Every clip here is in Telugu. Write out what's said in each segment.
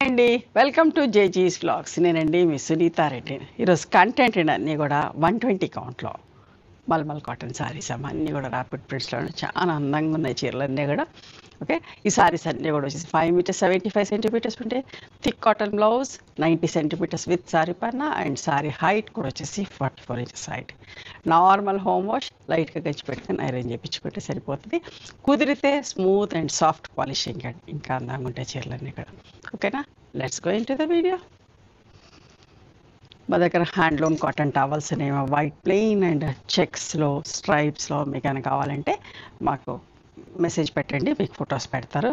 అండి వెల్కమ్ టు జేజీస్ వ్లాగ్స్. నేనండి మీ సునీతారెడ్డి. ఈరోజు కంటెంట్ అన్నీ కూడా 120 కౌంట్లో మల్మల్ కాటన్ శారీస్ అమ్మ. అన్నీ కూడా ర్యాపిడ్ ప్రింట్స్లో చాలా అందంగా ఉన్నాయి చీరలు అన్నీ కూడా. ఓకే, ఈ శారీస్ అన్నీ కూడా వచ్చేసి 5 మీటర్స్ 75 సెంటీమీటర్స్ ఉంటే thick cotton blouse 90 centimetres with sari పైన అండ్ శారీ హైట్ కూడా వచ్చేసి 44 inches height. Normal home wash లైట్గా గచ్చి పెట్టుకుని ఐరన్ చేయించుకుంటే సరిపోతుంది. కుదిరితే స్మూత్ అండ్ సాఫ్ట్ పాలిషింగ్ అండి, ఇంకా అందంగా ఉంటాయి చీరలన్నీ కూడా. ఓకేనా, let's go in to the video. మా దగ్గర హ్యాండ్లూమ్ కాటన్ టవల్స్ అనేవి వైట్ ప్లెయిన్ అండ్ చెక్స్లో స్ట్రైప్స్లో మీకు ఏమైనా కావాలంటే మాకు మెసేజ్ పెట్టండి, మీకు ఫొటోస్ పెడతారు.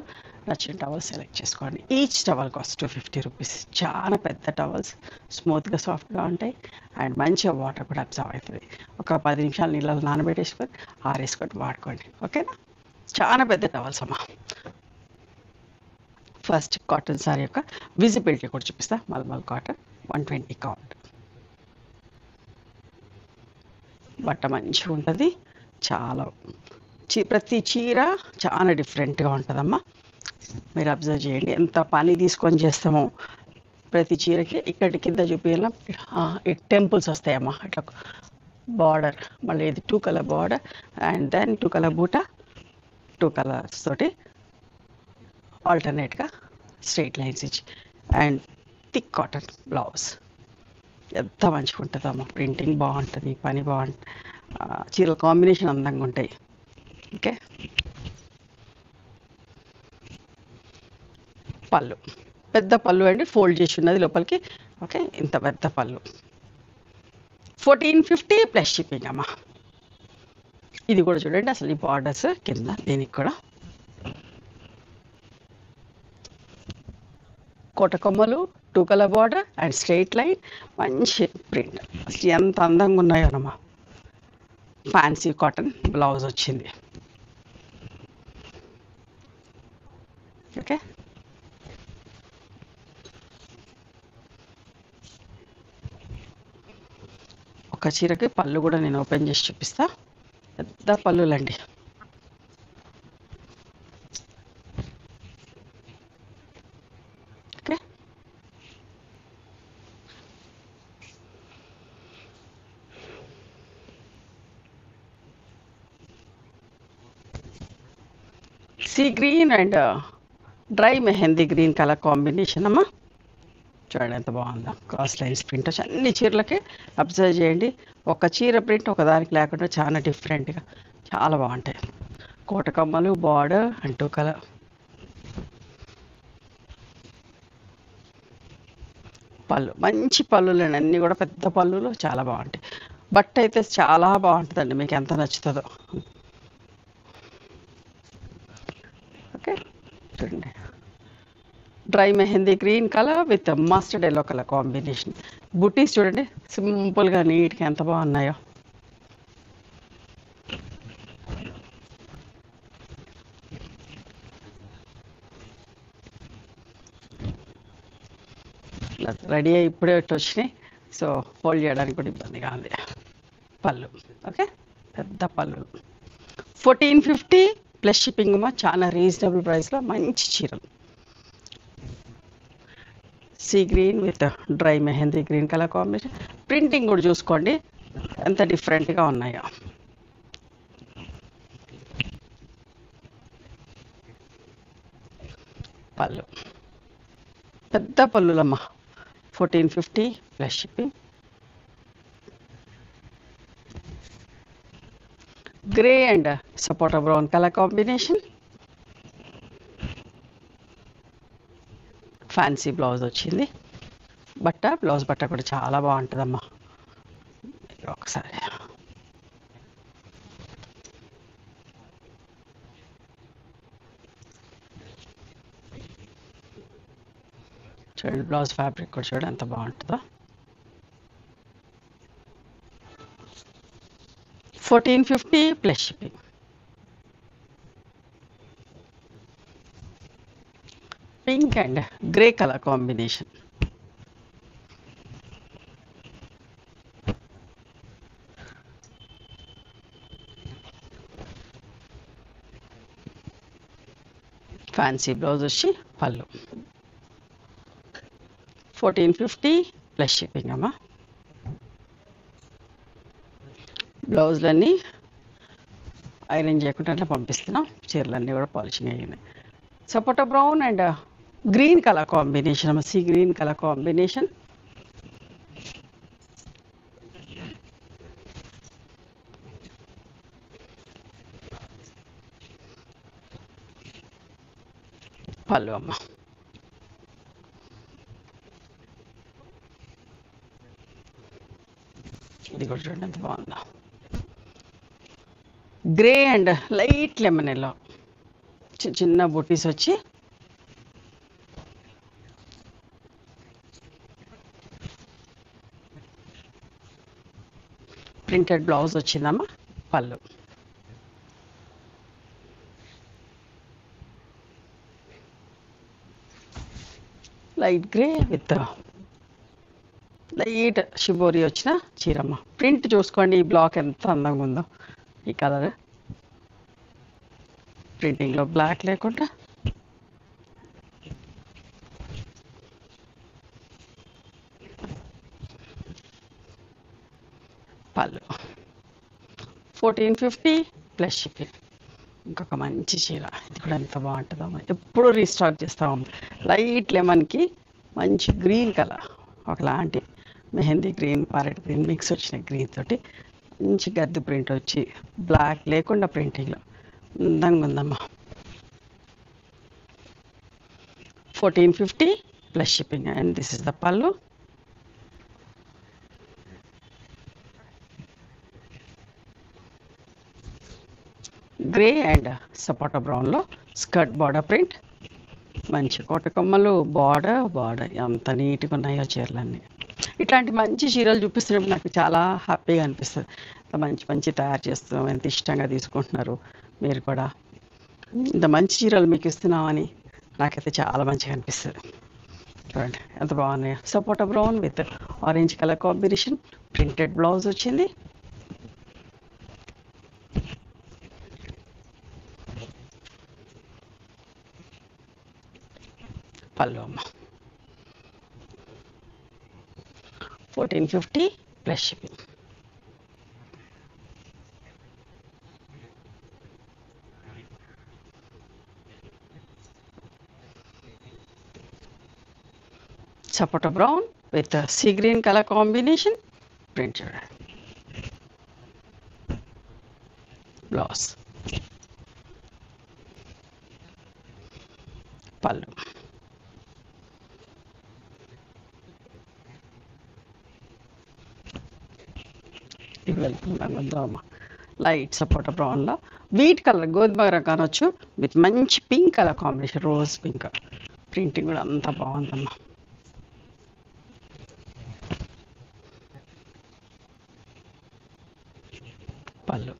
నచ్చిన టవల్ సెలెక్ట్ చేసుకోండి. Each towel cost 250 rupees. చాలా పెద్ద టవల్స్, స్మూత్గా సాఫ్ట్గా ఉంటాయి అండ్ మంచిగా వాటర్ కూడా అబ్జర్వ్ అవుతుంది. ఒక 10 నిమిషాలు నీళ్ళలో నానబెట్టేసుకొని ఆరేసుకొని వాడుకోండి. ఓకేనా, చాలా పెద్ద టవల్స్ అమ్మా. ఫస్ట్ కాటన్ సారీ యొక్క విజిబిలిటీ కూడా చూపిస్తా. Mulmul cotton 120 count. బట్ట మంచిగా ఉంటుంది. చాలా ప్రతి చీర చాలా డిఫరెంట్గా ఉంటుందమ్మా. మీరు అబ్జర్వ్ చేయండి, ఎంత పని తీసుకొని చేస్తామో ప్రతి చీరకి. ఇక్కడి కింద చూపించాల టెంపుల్స్ వస్తాయమ్మా. అట్లా బార్డర్, మళ్ళీ ఇది 2 colour border and then 2 colour బూట, 2 కలర్స్ తోటి ఆల్టర్నేట్గా స్ట్రైట్ లైన్స్ ఇచ్చి అండ్ థిక్ కాటన్ బ్లౌజ్. ఎంత మంచిగా ఉంటుందమ్మా. ప్రింటింగ్ బాగుంటుంది, పని బాగుంటుంది, చీరల కాంబినేషన్ అందంగా ఉంటాయి. ఓకే, పళ్ళు పెద్ద పళ్ళు అండి, ఫోల్డ్ చేసి ఉన్నది లోపలికి. ఓకే, ఇంత పెద్ద పళ్ళు 1450 ప్లస్ షిప్పింగ్ అమ్మా. ఇది కూడా చూడండి, అసలు ఈ బార్డర్స్ కింద దీనికి కూడా కోటకొమ్మలు, 2 colour border and straight line, మంచి ప్రింట్. అసలు ఎంత అందంగా ఉన్నాయో అమ్మా. ఫ్యాన్సీ కాటన్ బ్లౌజ్ వచ్చింది. ఓకే, ఒక చీరకి పళ్ళు కూడా నేను ఓపెన్ చేసి చూపిస్తా. పెద్ద పళ్ళులండి. Okay, sea green and dry mehndi green colour combination అమ్మా. చూడండి ఎంత బాగుందో. క్రాస్ లైన్స్ ప్రింట్ వచ్చి అన్ని చీరలకి అబ్జర్వ్ చేయండి. ఒక చీర ప్రింట్ ఒకదానికి లేకుండా చాలా డిఫరెంట్గా చాలా బాగుంటాయి. కోటకమ్మలు, బార్డర్ అండ్ 2 కలర్ పళ్ళు. మంచి పళ్ళులేండి, అన్నీ కూడా పెద్ద పళ్ళులు, చాలా బాగుంటాయి. బట్ట అయితే చాలా బాగుంటుందండి, మీకు ఎంత నచ్చుతుందో. ఓకే, చూడండి dry mehndi green colour with mustard yellow colour combination. బుటీస్ చూడండి సింపుల్గా నీట్గా ఎంత బాగున్నాయో. రెడీ అయ్యి ఇప్పుడే వచ్చినాయి, సో ఫోల్డ్ చేయడానికి కూడా ఇబ్బందిగా ఉంది. పళ్ళు ఓకే, పెద్ద పళ్ళు 1450 ప్లస్ షిప్పింగ్ అమ్మా. చాలా రీజనబుల్ ప్రైస్లో మంచి చీరలు. Sea green with dry mehndi green colour combination. Printing కూడా చూసుకోండి ఎంత డిఫరెంట్గా ఉన్నాయో. పళ్ళు పెద్ద పళ్ళులమ్మ. 1450 plus shipping. Grey and sapota brown colour combination. Fancy blouse వచ్చింది. బ్లౌజ్ బట్ట కూడా చాలా బాగుంటుందమ్మా. ఒకసారి చూడండి, బ్లౌజ్ ఫ్యాబ్రిక్ కూడా చూడండి ఎంత బాగుంటుందో. 1450 plus shipping. Pink and grey colour combination. Fancy blouse వచ్చి పళ్ళు. 1450 ప్లస్ షిప్పింగ్ అమ్మా. బ్లౌజులన్నీ ఐరన్ చేయకుండా అట్లా పంపిస్తున్నాం. చీరలన్నీ కూడా పాలిషింగ్ అయ్యాయి. సపోటా brown and green colour combination అమ్మ, సీ గ్రీన్ కలర్ కాంబినేషన్. పళ్ళు అమ్మ. ఇది కూడా చూడండి ఎంత బాగుందో. Grey and light lemon yellow చిన్న బూటీస్ వచ్చి ప్రింటెడ్ బ్లౌజ్ వచ్చిందమ్మా. పళ్ళు light grey with light shibori వచ్చిన చీరమ్మ. ప్రింట్ చూసుకోండి, ఈ బ్లాక్ ఎంత అందంగా ఉందో. ఈ కలర్ ప్రింటింగ్లో బ్లాక్ లేకుండా పళ్ళు 1450 ప్లస్ షిప్పింగ్. ఇంకొక మంచి చీర, ఇది కూడా ఎంత బాగుంటుందో. ఎప్పుడు రీస్టాక్ చేస్తాము. లైట్ లెమన్కి మంచి గ్రీన్ కలర్, ఒకలాంటి mehndi green, parrot green mix వచ్చిన గ్రీన్ తోటి మంచి గద్ది ప్రింట్ వచ్చి బ్లాక్ లేకుండా ప్రింటింగ్లో అందంగా ఉందమ్మా. 1450 plus shipping. And this is the పళ్ళు. గ్రే అండ్ సపోటా బ్రౌన్లో స్కర్ట్ బార్డర్ ప్రింట్, మంచి కోటకొమ్మలు బార్డర్ ఎంత నీట్గా ఉన్నాయో చీరలన్నీ. ఇట్లాంటి మంచి చీరలు చూపిస్తున్నప్పుడు నాకు చాలా హ్యాపీగా అనిపిస్తుంది. మంచి మంచి తయారు చేస్తున్నాం, ఎంత ఇష్టంగా తీసుకుంటున్నారు మీరు కూడా. ఇంత మంచి చీరలు మీకు ఇస్తున్నామని నాకైతే చాలా మంచిగా అనిపిస్తుంది. చూడండి ఎంత బాగున్నాయో. Sapota brown with orange colour combination, printed blouse వచ్చింది. పళ్ళు అమ్మ. 1450 plus shipping. Sapota brown with sea green colour combination, print చూడండి. బ్లౌజ్, పళ్ళు. ఇది వెళ్తుందమ్మా. లైట్ సపోటా బ్రౌన్లో వీట్ కలర్ గోధుమ రంగు అనొచ్చు, విత్ మంచి pink colour combination, rose pink. Printing కూడా అంత బాగుందమ్మా. Pallu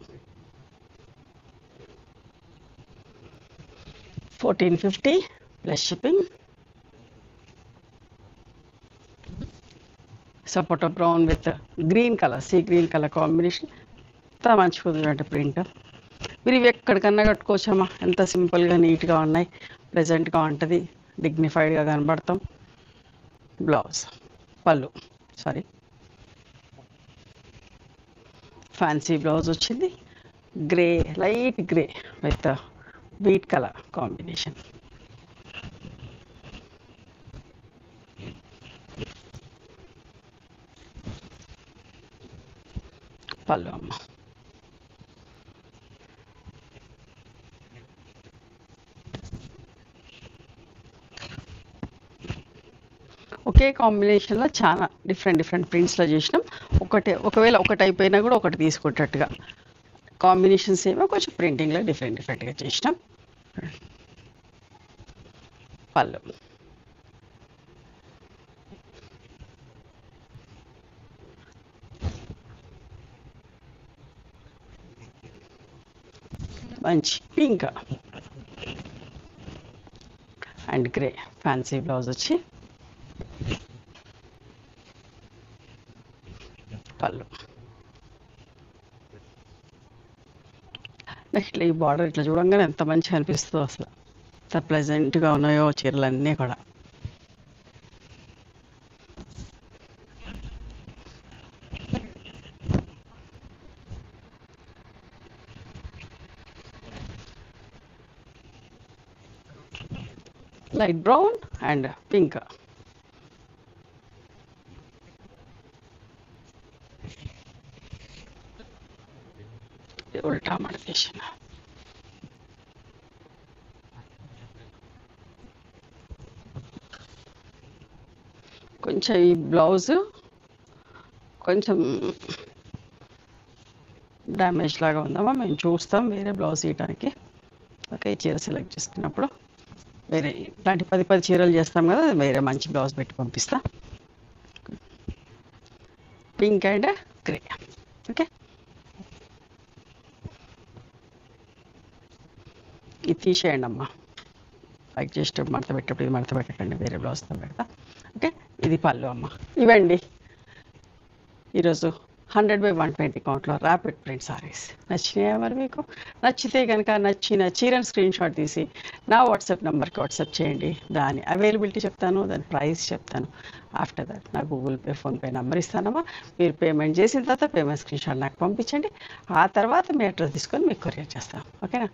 1450 plus shipping. Sapota brown with green colour, sea green colour combination. ఎంత మంచిగా ఉంది ప్రింట్. మీరు ఇవి ఎక్కడికన్నా కట్టుకోవచ్చమ్మా. ఎంత సింపుల్గా నీట్గా ఉన్నాయి, ప్లెజెంట్గా ఉంటుంది, డిగ్నిఫైడ్గా కనబడతాం. బ్లౌజ్, పళ్ళు ఫ్యాన్సీ బ్లౌజ్ వచ్చింది. Grey, light grey with wheat colour combination. పళ్ళు అమ్మ. ఒకే కాంబినేషన్లో చాలా డిఫరెంట్ ప్రింట్స్లో చేసినాం. ఒకవేళ ఒకటి అయిపోయినా కూడా ఒకటి తీసుకునేటట్టుగా కాంబినేషన్స్ ఏమో కొంచెం ప్రింటింగ్లో డిఫరెంట్గా చేసినాం. పళ్ళు, మంచి pink and grey fancy blouse వచ్చి, పళ్ళు. ఇట్లా ఈ బార్డర్ ఇట్లా చూడంగానే ఎంత మంచిగా అనిపిస్తుందో అసలు. ఎంత ప్లెజెంట్గా ఉన్నాయో చీరలన్నీ కూడా. Light brown and pink. ఉల్టా మడతేసిన కొంచెం ఈ బ్లౌజు కొంచెం డ్యామేజ్ లాగా ఉందమ్మా, మేము చూస్తాం వేరే బ్లౌజ్ ఇవ్వడానికి. ఓకే, ఈ చీర సెలెక్ట్ చేసుకున్నప్పుడు వేరే ఇట్లాంటి 10 చీరలు చేస్తాం కదా, వేరే మంచి బ్లౌజ్ పెట్టి పంపిస్తా. Pink and grey. ఓకే, ఇది తీసేయండి అమ్మా, లైక్ చేసేటప్పుడు మడత పెట్టేటప్పుడు ఇది మడత పెట్టకండి, వేరే బ్లౌజ్తో పెడతా. ఓకే, ఇది పళ్ళు అమ్మ. ఇవండి ఈరోజు 100/120 కౌంట్లో ర్యాపిడ్ ప్రింట్ సారీస్. నచ్చినాయా మరి మీకు? నచ్చితే కనుక నచ్చిన చీరను స్క్రీన్ షాట్ తీసి నా వాట్సాప్ నెంబర్కి వాట్సాప్ చేయండి. దాని అవైలబిలిటీ చెప్తాను, దాని ప్రైస్ చెప్తాను. ఆఫ్టర్ దట్ నా గూగుల్ పే, ఫోన్పే నెంబర్ ఇస్తానమ్మా. మీరు పేమెంట్ చేసిన తర్వాత పేమెంట్ స్క్రీన్ షాట్ నాకు పంపించండి. ఆ తర్వాత మీ అడ్రస్ తీసుకొని మీకు కొరియర్ చేస్తాను. ఓకేనా?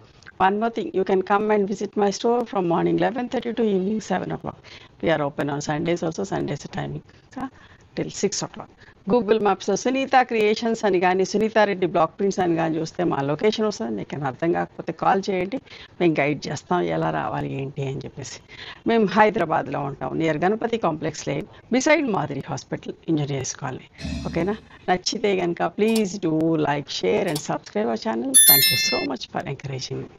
One more thing, you can come and visit my store from morning 11:30 to evening 7 o'clock. We are open on Sundays also. Sundays timing till 6 o'clock. Google మ్యాప్స్లో సునీత క్రియేషన్స్ అని కానీ సునీత రెడ్డి బ్లాక్ ప్రింట్స్ అని కానీ చూస్తే మా లొకేషన్ వస్తుంది. మీకు అర్థం కాకపోతే కాల్ చేయండి, మేము గైడ్ చేస్తాం ఎలా రావాలి ఏంటి అని చెప్పేసి. మేము హైదరాబాద్లో ఉంటాం, near Ganapathi complex lane, beside Madiri hospital, engineers colony. ఓకేనా? నచ్చితే కనుక please do like, share and subscribe our channel. Thank you so much for encouraging me.